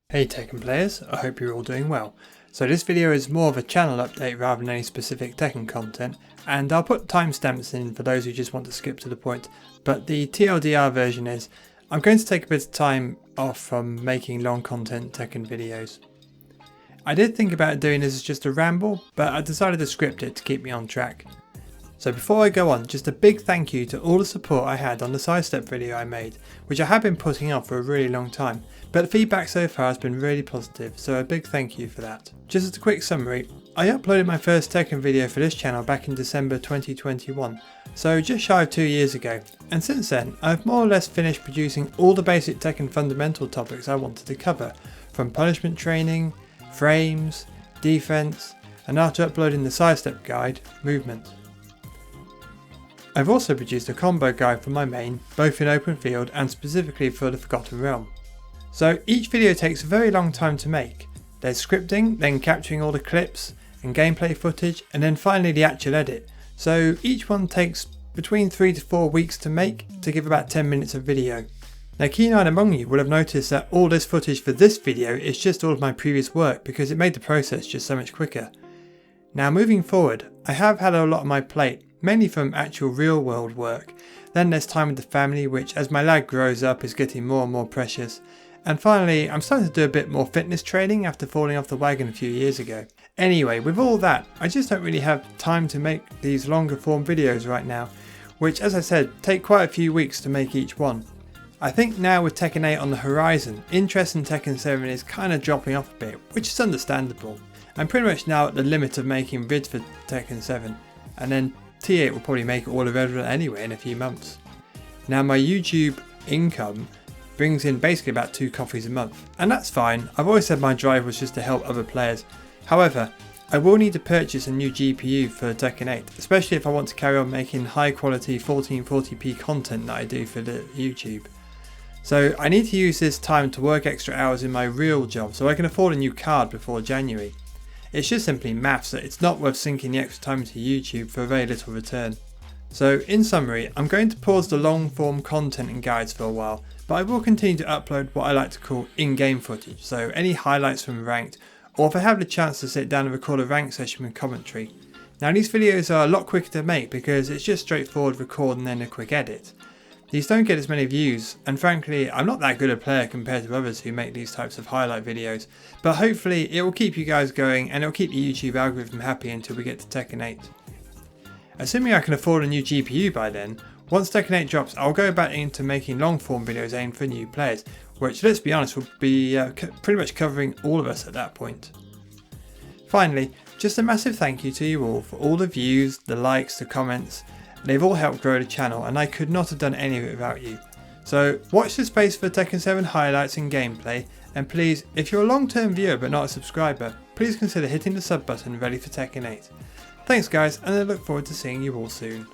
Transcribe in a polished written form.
Hey Tekken players, I hope you're all doing well. So this video is more of a channel update rather than any specific Tekken content, and I'll put timestamps in for those who just want to skip to the point, but the TLDR version is, I'm going to take a bit of time off from making long content Tekken videos. I did think about doing this as just a ramble, but I decided to script it to keep me on track. So before I go on, just a big thank you to all the support I had on the sidestep video I made, which I have been putting off for a really long time, but the feedback so far has been really positive, so a big thank you for that. Just as a quick summary, I uploaded my first Tekken video for this channel back in December 2021, so just shy of 2 years ago, and since then I've more or less finished producing all the basic Tekken fundamental topics I wanted to cover, from punishment training, frames, defense, and after uploading the sidestep guide, movement. I've also produced a combo guide for my main, both in open field and specifically for the Forgotten Realm. So each video takes a very long time to make. There's scripting, then capturing all the clips and gameplay footage, and then finally the actual edit. So each one takes between 3 to 4 weeks to make to give about 10 minutes of video. Now keen-eyed among you will have noticed that all this footage for this video is just all of my previous work because it made the process just so much quicker. Now moving forward, I have had a lot on my plate, mainly from actual real world work. Then there's time with the family, which as my lad grows up is getting more and more precious. And finally, I'm starting to do a bit more fitness training after falling off the wagon a few years ago. Anyway, with all that, I just don't really have time to make these longer form videos right now, which as I said, take quite a few weeks to make each one. I think now with Tekken 8 on the horizon, interest in Tekken 7 is kind of dropping off a bit, which is understandable. I'm pretty much now at the limit of making vids for Tekken 7, and then T8 will probably make it all irrelevant anyway in a few months. Now my YouTube income brings in basically about 2 coffees a month, and that's fine. I've always said my drive was just to help other players. However, I will need to purchase a new GPU for Tekken 8, especially if I want to carry on making high quality 1440p content that I do for the YouTube. So I need to use this time to work extra hours in my real job so I can afford a new card before January. It's just simply maths that it's not worth sinking the extra time into YouTube for very little return. So in summary, I'm going to pause the long form content and guides for a while, but I will continue to upload what I like to call in-game footage, so any highlights from ranked, or if I have the chance to sit down and record a ranked session with commentary. Now these videos are a lot quicker to make because it's just straightforward record and then a quick edit. These don't get as many views, and frankly I'm not that good a player compared to others who make these types of highlight videos, but hopefully it will keep you guys going and it will keep the YouTube algorithm happy until we get to Tekken 8. Assuming I can afford a new GPU by then, once Tekken 8 drops I'll go back into making long form videos aimed for new players, which let's be honest will be pretty much covering all of us at that point. Finally, just a massive thank you to you all for all the views, the likes, the comments. They've all helped grow the channel and I could not have done any of it without you. So watch the space for Tekken 7 highlights and gameplay, and please, if you're a long term viewer but not a subscriber, please consider hitting the sub button ready for Tekken 8. Thanks guys, and I look forward to seeing you all soon.